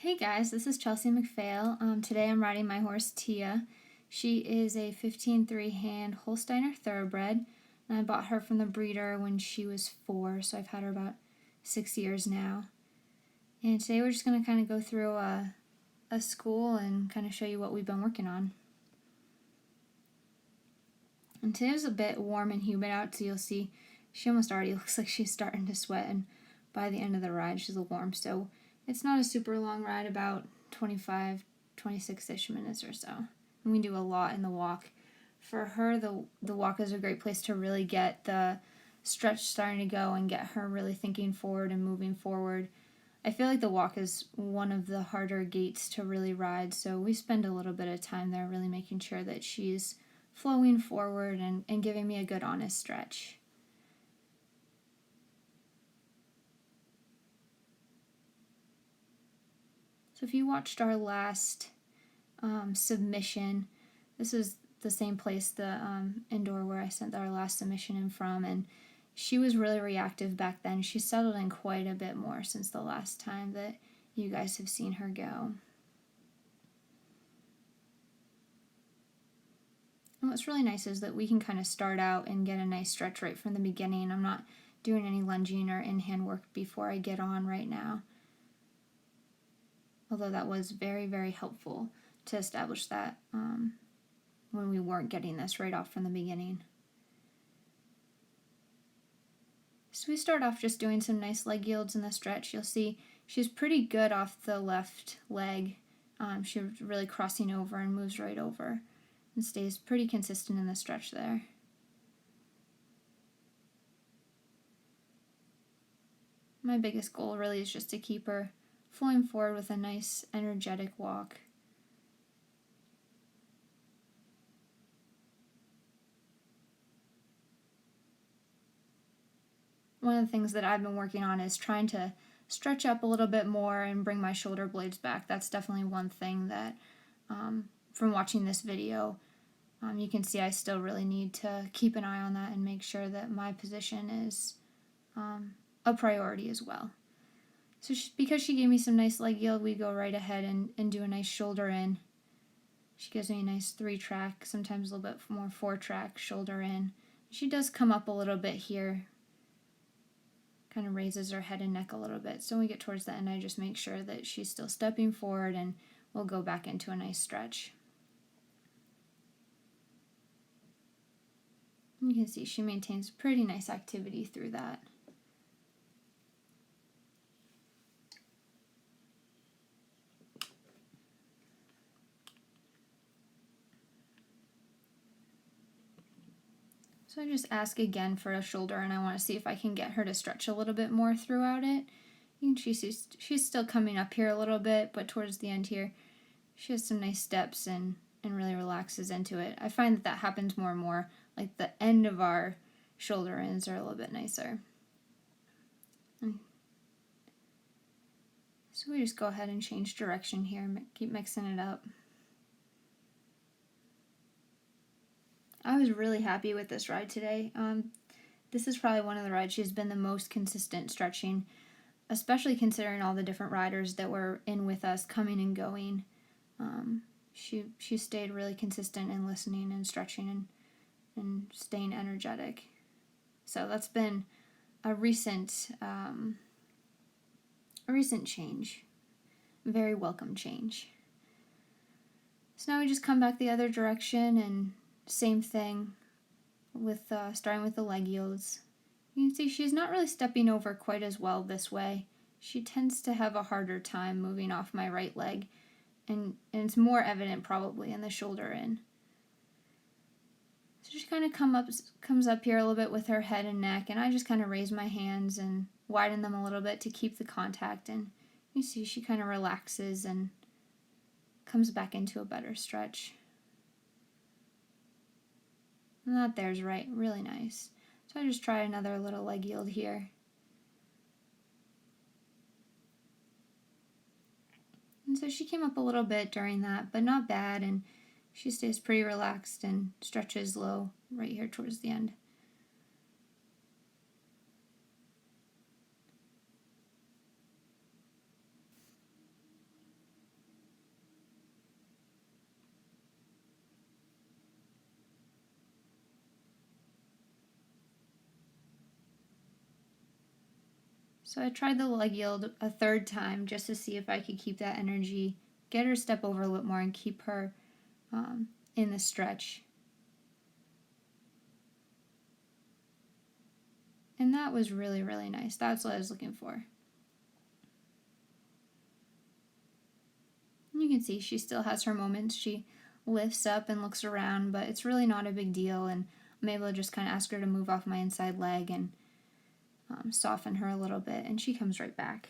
Hey guys, this is Chelsea MacPhail. Today I'm riding my horse Tia. She is a 15-3 hand Holsteiner Thoroughbred, and I bought her from the breeder when she was 4, so I've had her about 6 years now. And today we're just going to kind of go through a school and kind of show you what we've been working on. And today was a bit warm and humid out, so you'll see she almost already looks like she's starting to sweat, and by the end of the ride she's a little warm, so it's not a super long ride, about 25, 26-ish minutes or so. And we do a lot in the walk. For her, the walk is a great place to really get the stretch starting to go and get her really thinking forward and moving forward. I feel like the walk is one of the harder gaits to really ride, so we spend a little bit of time there really making sure that she's flowing forward and giving me a good honest stretch. So if you watched our last submission, this is the same place, the indoor where I sent our last submission in from, and she was really reactive back then. She's settled in quite a bit more since the last time that you guys have seen her go. And what's really nice is that we can kind of start out and get a nice stretch right from the beginning. I'm not doing any lunging or in-hand work before I get on right now. Although that was very, very helpful to establish that when we weren't getting this right off from the beginning. So we start off just doing some nice leg yields in the stretch. You'll see she's pretty good off the left leg. She's really crossing over and moves right over and stays pretty consistent in the stretch there. My biggest goal really is just to keep her flowing forward with a nice energetic walk. One of the things that I've been working on is trying to stretch up a little bit more and bring my shoulder blades back. That's definitely one thing that from watching this video you can see I still really need to keep an eye on that and make sure that my position is a priority as well. So because she gave me some nice leg yield, we go right ahead and do a nice shoulder in. She gives me a nice 3-track, sometimes a little bit more 4-track shoulder in. She does come up a little bit here, kind of raises her head and neck a little bit. So when we get towards the end, I just make sure that she's still stepping forward, and we'll go back into a nice stretch. You can see she maintains pretty nice activity through that. So I just ask again for a shoulder, and I want to see if I can get her to stretch a little bit more throughout it. You can see she's still coming up here a little bit, but towards the end here, she has some nice steps and really relaxes into it. I find that happens more and more. Like the end of our shoulder ins are a little bit nicer. So we just go ahead and change direction here, keep mixing it up. I was really happy with this ride today. This is probably one of the rides she's been the most consistent stretching, especially considering all the different riders that were in with us coming and going. She stayed really consistent in listening and stretching and staying energetic. So that's been a recent change, very welcome change. So now we just come back the other direction, and same thing with starting with the leg yields. You can see she's not really stepping over quite as well this way. She tends to have a harder time moving off my right leg, and it's more evident probably in the shoulder in. So she kind of comes up here a little bit with her head and neck, and I just kind of raise my hands and widen them a little bit to keep the contact, and you see she kind of relaxes and comes back into a better stretch. And that there's right, really nice. So I just try another little leg yield here. And so she came up a little bit during that, but not bad, and she stays pretty relaxed and stretches low right here towards the end. So I tried the leg yield a third time just to see if I could keep that energy, get her step over a little more and keep her in the stretch. And that was really, really nice. That's what I was looking for. And you can see she still has her moments. She lifts up and looks around, but it's really not a big deal. And I'm able to just kind of ask her to move off my inside leg and soften her a little bit. And she comes right back.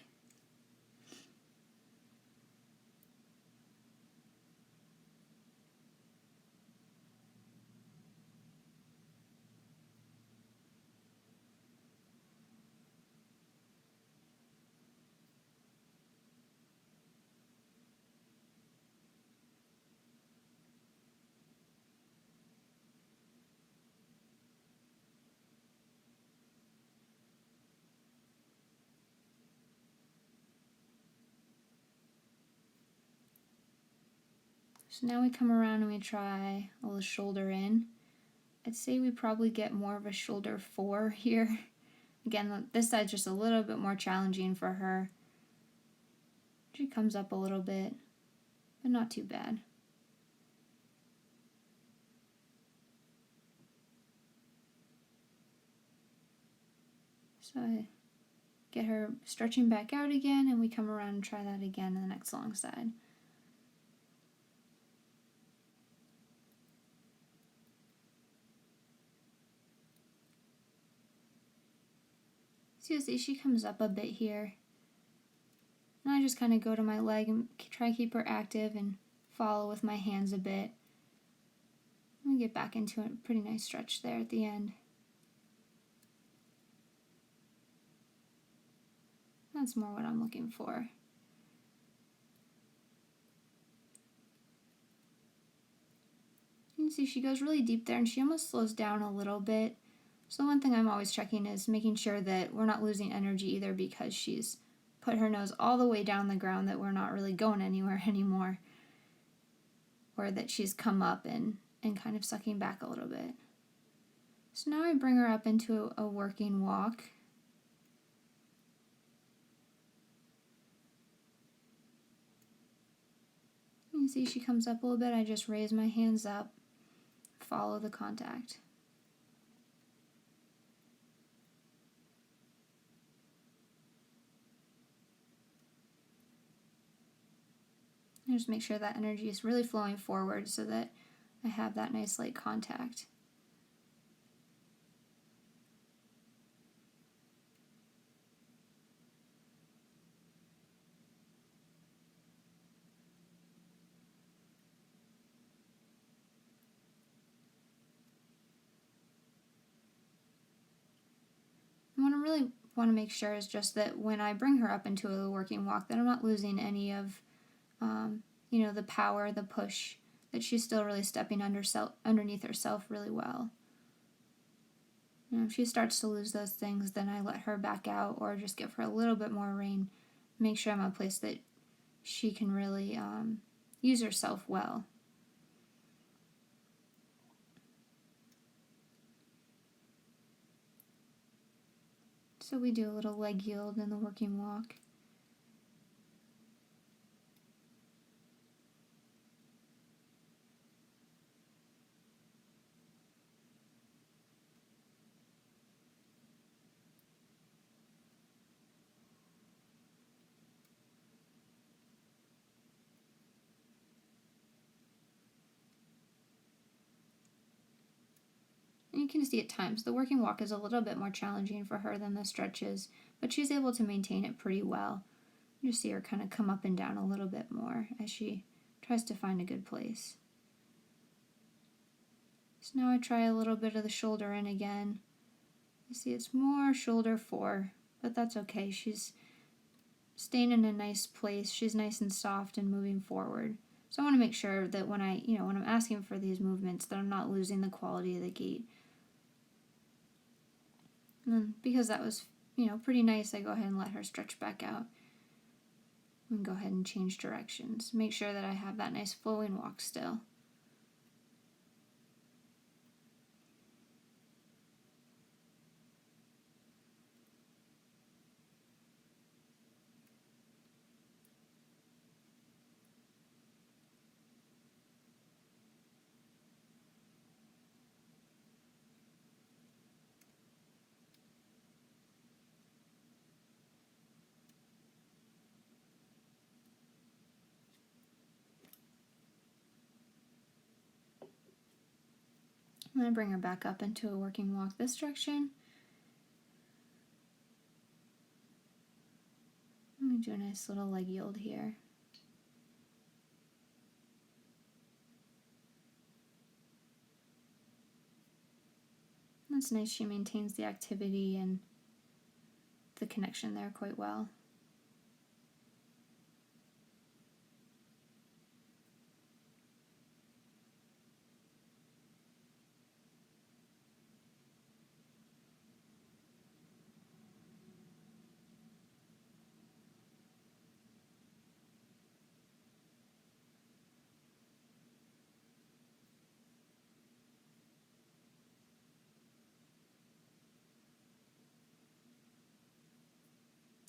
So now we come around and we try a little shoulder in. I'd say we probably get more of a shoulder 4 here. Again, this side's just a little bit more challenging for her. She comes up a little bit, but not too bad. So I get her stretching back out again, and we come around and try that again in the next long side. So you see she comes up a bit here. And I just kind of go to my leg and try to keep her active and follow with my hands a bit. And we get back into a pretty nice stretch there at the end. That's more what I'm looking for. You can see she goes really deep there and she almost slows down a little bit. So one thing I'm always checking is making sure that we're not losing energy either because she's put her nose all the way down the ground, that we're not really going anywhere anymore. Or that she's come up and kind of sucking back a little bit. So now I bring her up into a working walk. You can see she comes up a little bit. I just raise my hands up, follow the contact. And just make sure that energy is really flowing forward so that I have that nice light contact. And what I really want to make sure is just that when I bring her up into a working walk, that I'm not losing any of the power, the push, that she's still really stepping underneath herself really well. If she starts to lose those things, then I let her back out or just give her a little bit more rein. Make sure I'm at a place that she can really use herself well. So we do a little leg yield in the working walk. And you can see at times the working walk is a little bit more challenging for her than the stretches, but she's able to maintain it pretty well. You just see her kind of come up and down a little bit more as she tries to find a good place. So now I try a little bit of the shoulder in again. You see it's more shoulder 4, but that's okay. She's staying in a nice place. She's nice and soft and moving forward. So I want to make sure that when I'm asking for these movements, that I'm not losing the quality of the gait. And then because that was, pretty nice, I go ahead and let her stretch back out. And go ahead and change directions. Make sure that I have that nice flowing walk still. I'm going to bring her back up into a working walk this direction. I'm going to do a nice little leg yield here. That's nice, she maintains the activity and the connection there quite well.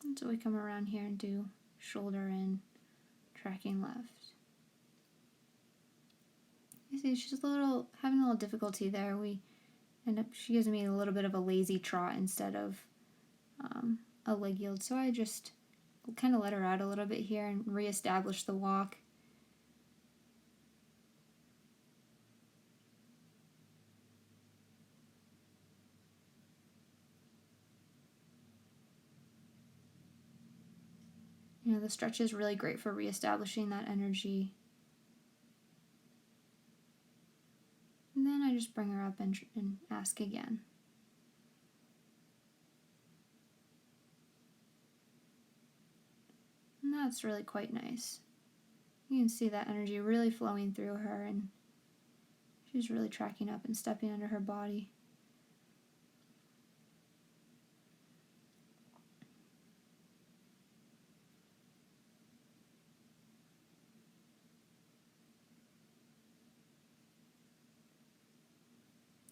And so we come around here and do shoulder in, tracking left. You see she's having a little difficulty there. She gives me a little bit of a lazy trot instead of a leg yield. So I just kind of let her out a little bit here and reestablish the walk. You know, the stretch is really great for reestablishing that energy. And then I just bring her up and ask again. And that's really quite nice. You can see that energy really flowing through her, and she's really tracking up and stepping under her body.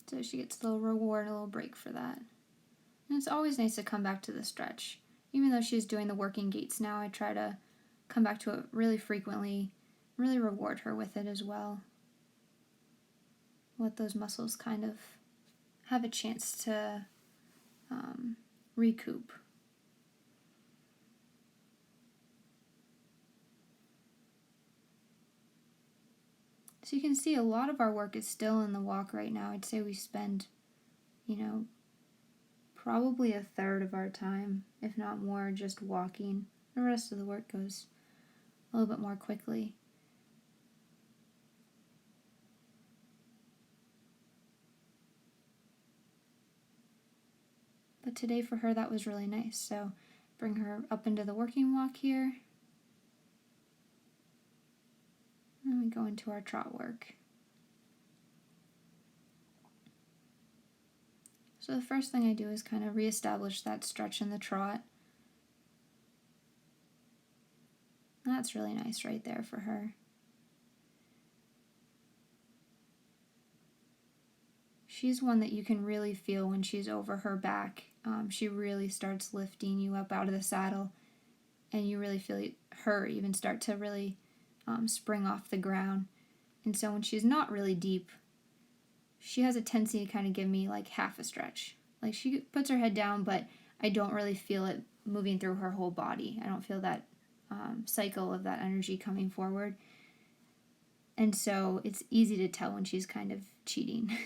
So she gets a little reward, a little break for that. And it's always nice to come back to the stretch. Even though she's doing the working gaits now, I try to come back to it really frequently, really reward her with it as well. Let those muscles kind of have a chance to recoup. So you can see a lot of our work is still in the walk right now. I'd say we spend, probably a third of our time, if not more, just walking. The rest of the work goes a little bit more quickly. But today for her that was really nice. So bring her up into the working walk here. And we go into our trot work. So the first thing I do is kind of reestablish that stretch in the trot. And that's really nice right there for her. She's one that you can really feel when she's over her back. She really starts lifting you up out of the saddle, and you really feel her even start to really spring off the ground. And so when she's not really deep, she has a tendency to kind of give me like half a stretch. Like she puts her head down, but I don't really feel it moving through her whole body. I don't feel that cycle of that energy coming forward. And so it's easy to tell when she's kind of cheating.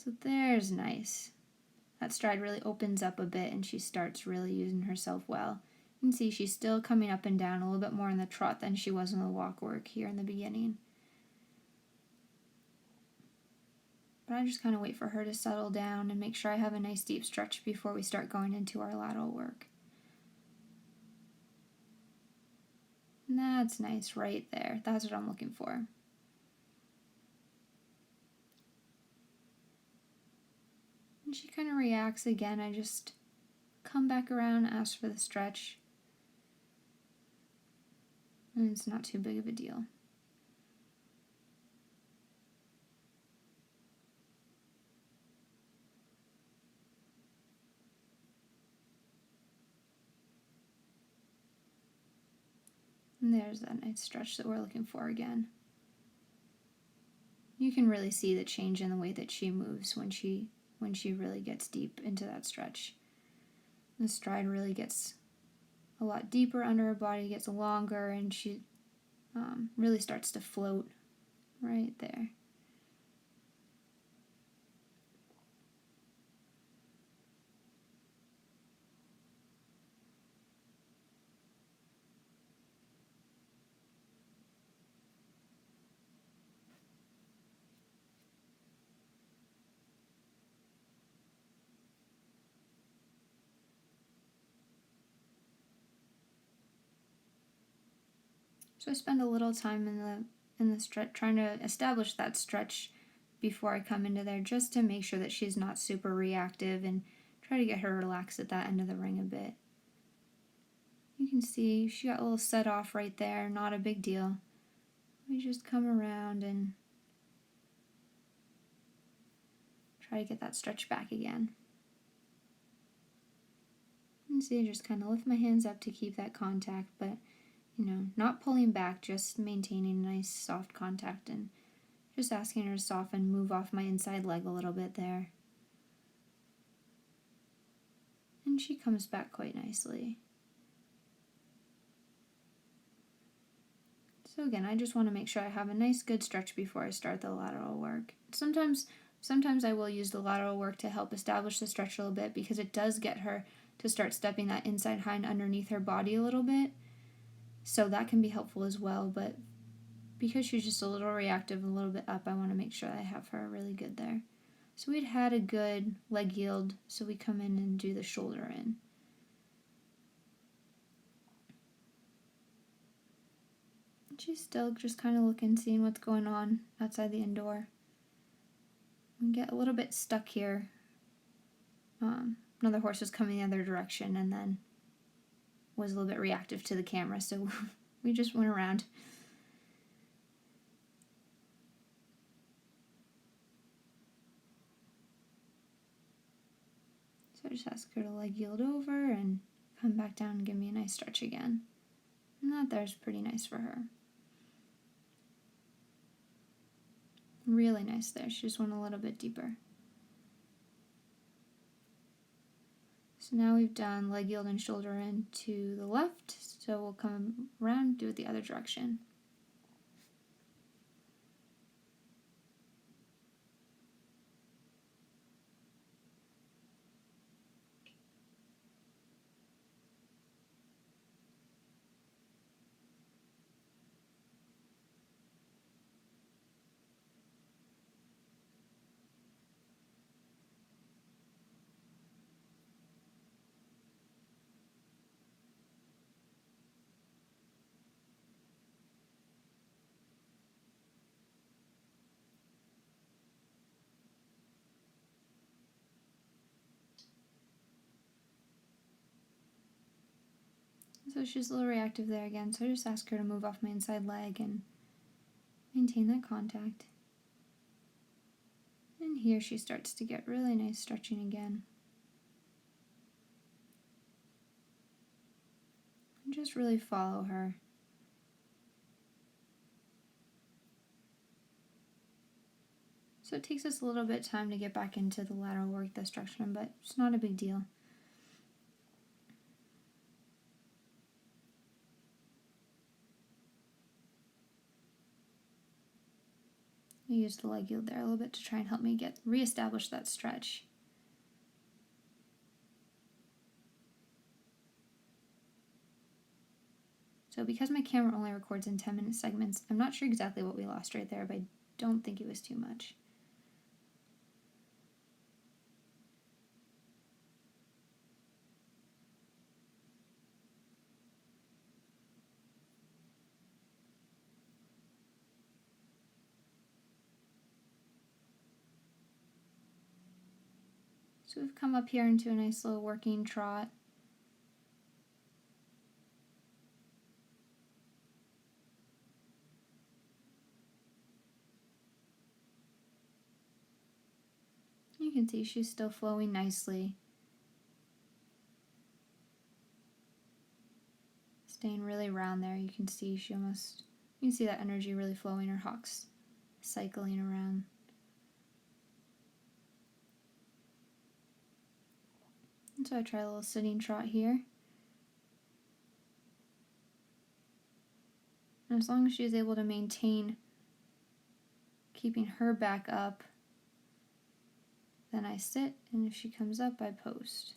So there's nice. That stride really opens up a bit and she starts really using herself well. You can see she's still coming up and down a little bit more in the trot than she was in the walk work here in the beginning. But I just kind of wait for her to settle down and make sure I have a nice deep stretch before we start going into our lateral work. And that's nice right there. That's what I'm looking for. And she kind of reacts again. I just come back around, ask for the stretch. And it's not too big of a deal. And there's that nice stretch that we're looking for again. You can really see the change in the way that she moves when she really gets deep into that stretch. The stride really gets a lot deeper under her body, gets longer, and she really starts to float right there. So I spend a little time in the stretch, trying to establish that stretch before I come into there, just to make sure that she's not super reactive, and try to get her relaxed at that end of the ring a bit. You can see she got a little set off right there, not a big deal. We just come around and try to get that stretch back again. And see, I just kind of lift my hands up to keep that contact, but not pulling back, just maintaining nice soft contact, and just asking her to soften, move off my inside leg a little bit there. And she comes back quite nicely. So again, I just want to make sure I have a nice good stretch before I start the lateral work. Sometimes I will use the lateral work to help establish the stretch a little bit, because it does get her to start stepping that inside hind underneath her body a little bit. So that can be helpful as well, but because she's just a little reactive, a little bit up, I want to make sure I have her really good there. So we'd had a good leg yield, so we come in and do the shoulder in. And she's still just kind of looking, seeing what's going on outside the indoor. We get a little bit stuck here. Another horse was coming the other direction and then was a little bit reactive to the camera, so we just went around. So I just ask her to leg yield over and come back down and give me a nice stretch again. And that there's pretty nice for her. Really nice there. She just went a little bit deeper. So now we've done leg yield and shoulder in to the left, so we'll come around, do it the other direction. So she's a little reactive there again, so I just ask her to move off my inside leg and maintain that contact. And here she starts to get really nice stretching again. And just really follow her. So it takes us a little bit of time to get back into the lateral work, the structure, but it's not a big deal. I use the leg yield there a little bit to try and help me reestablish that stretch. So because my camera only records in 10-minute segments, I'm not sure exactly what we lost right there, but I don't think it was too much. So we've come up here into a nice little working trot. You can see she's still flowing nicely. Staying really round there. You can see you can see that energy really flowing, her hocks cycling around. And so I try a little sitting trot here. And as long as she's able to maintain keeping her back up, then I sit, and if she comes up, I post.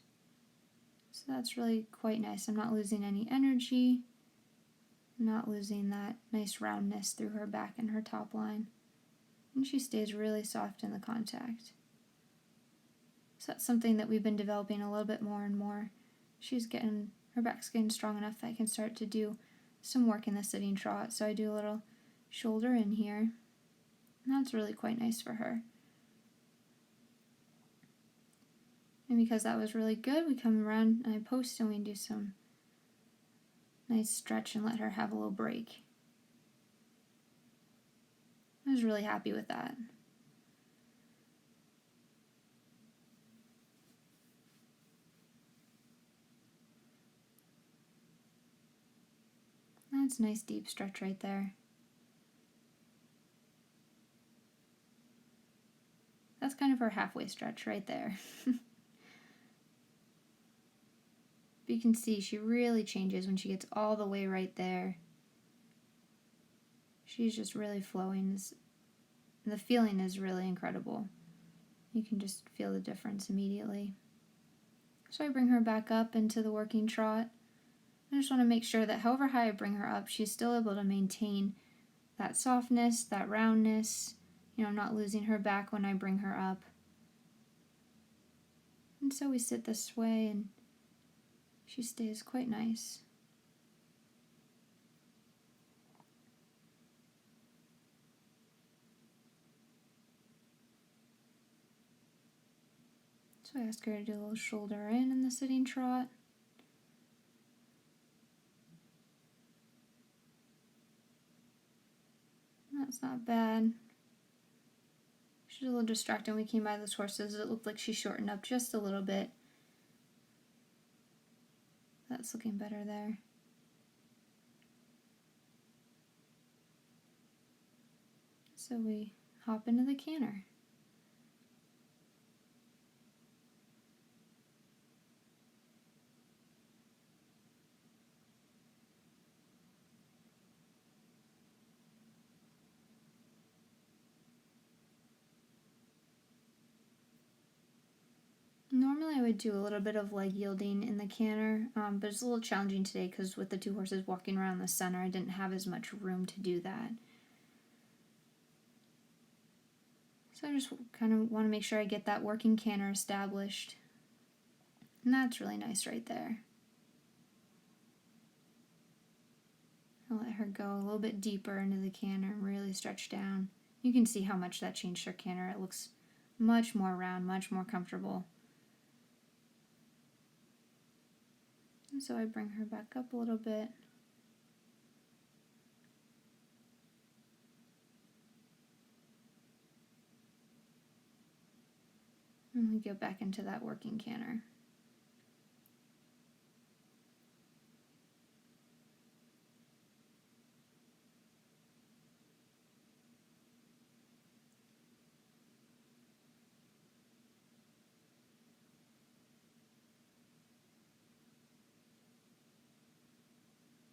So that's really quite nice. I'm not losing any energy, not losing that nice roundness through her back and her top line. And she stays really soft in the contact. So that's something that we've been developing a little bit more and more. Her back's getting strong enough that I can start to do some work in the sitting trot. So I do a little shoulder in here. And that's really quite nice for her. And because that was really good, we come around and I post and we do some nice stretch and let her have a little break. I was really happy with that. That's a nice deep stretch right there. That's kind of her halfway stretch right there. But you can see she really changes when she gets all the way right there. She's just really flowing. The feeling is really incredible. You can just feel the difference immediately. So I bring her back up into the working trot. I just want to make sure that however high I bring her up, she's still able to maintain that softness, that roundness, not losing her back when I bring her up. And so we sit this way and she stays quite nice. So I ask her to do a little shoulder in the sitting trot. That's not bad. She's a little distracted when we came by those horses. It looked like she shortened up just a little bit. That's looking better there. So we hop into the canter. Normally I would do a little bit of leg yielding in the canter, but it's a little challenging today because with the two horses walking around the center, I didn't have as much room to do that. So I just kind of want to make sure I get that working canter established. And that's really nice right there. I'll let her go a little bit deeper into the canter and really stretch down. You can see how much that changed her canter. It looks much more round, much more comfortable. And so I bring her back up a little bit. And we go back into that working canter.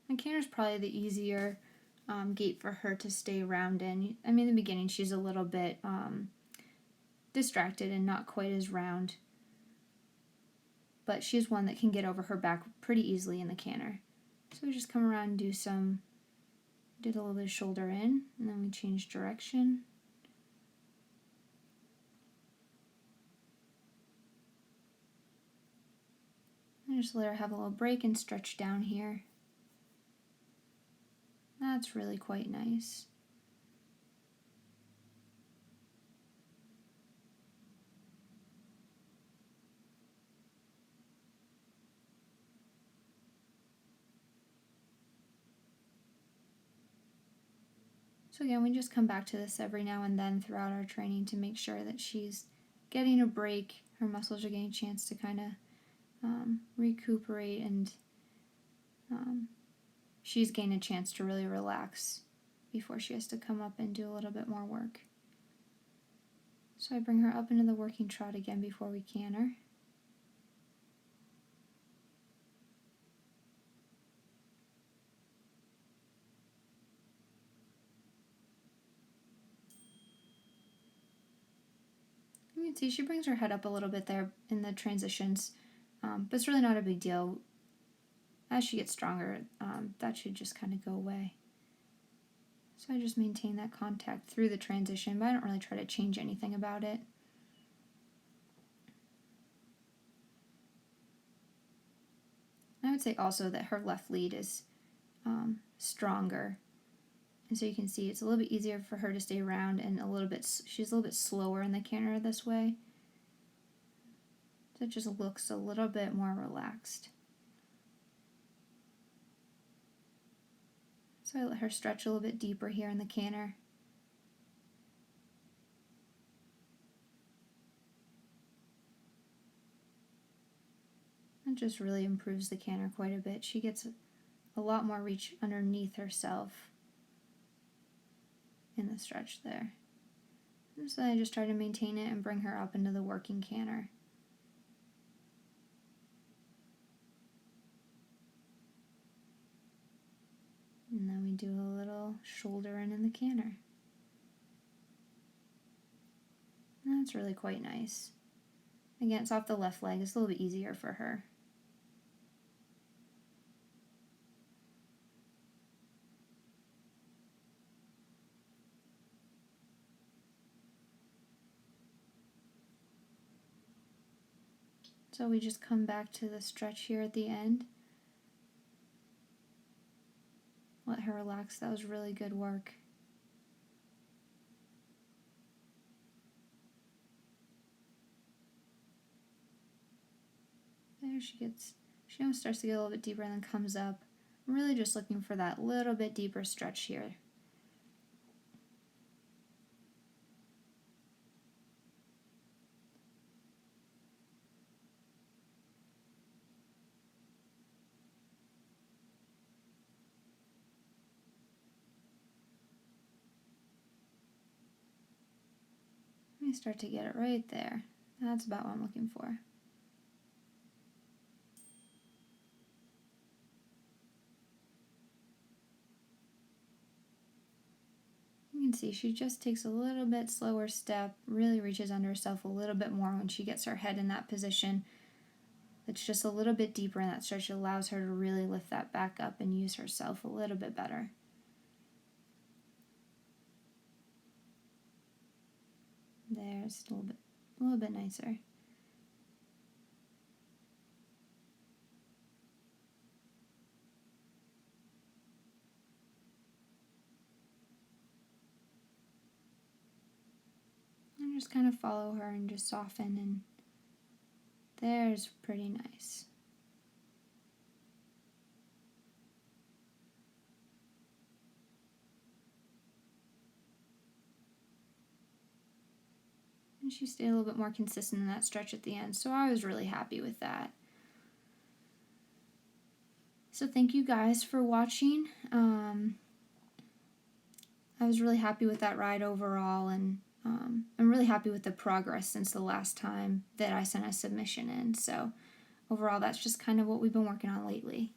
And canter's probably the easier gait for her to stay around in. I mean, in the beginning she's a little bit distracted and not quite as round, but she's one that can get over her back pretty easily in the canter. So we just come around and did a little bit of shoulder in, and then we change direction. And just let her have a little break and stretch down here. That's really quite nice. So again, we just come back to this every now and then throughout our training to make sure that she's getting a break, her muscles are getting a chance to kind of recuperate, and she's getting a chance to really relax before she has to come up and do a little bit more work. So I bring her up into the working trot again before we canter. can see she brings her head up a little bit there in the transitions, but it's really not a big deal. As she gets stronger, that should just kind of go away. So I just maintain that contact through the transition, but I don't really try to change anything about it. I would say also that her left lead is stronger. And so you can see it's a little bit easier for her to stay around, and she's a little bit slower in the canter this way. So it just looks a little bit more relaxed. So I let her stretch a little bit deeper here in the canter. It just really improves the canter quite a bit. She gets a lot more reach underneath herself in the stretch there. And so I just try to maintain it and bring her up into the working canter. And then we do a little shoulder in the canter. And that's really quite nice. Again, it's off the left leg. It's a little bit easier for her. So we just come back to the stretch here at the end. Let her relax. That was really good work. There she almost starts to get a little bit deeper and then comes up. I'm really just looking for that little bit deeper stretch here. Let me start to get it right there. That's about what I'm looking for. You can see she just takes a little bit slower step, really reaches under herself a little bit more when she gets her head in that position. It's just a little bit deeper in that stretch. It allows her to really lift that back up and use herself a little bit better. There's a little bit nicer. And just kind of follow her and just soften, and there's pretty nice. And she stayed a little bit more consistent in that stretch at the end, so I was really happy with that. So thank you guys for watching. I was really happy with that ride overall, and I'm really happy with the progress since the last time that I sent a submission in. So overall, that's just kind of what we've been working on lately.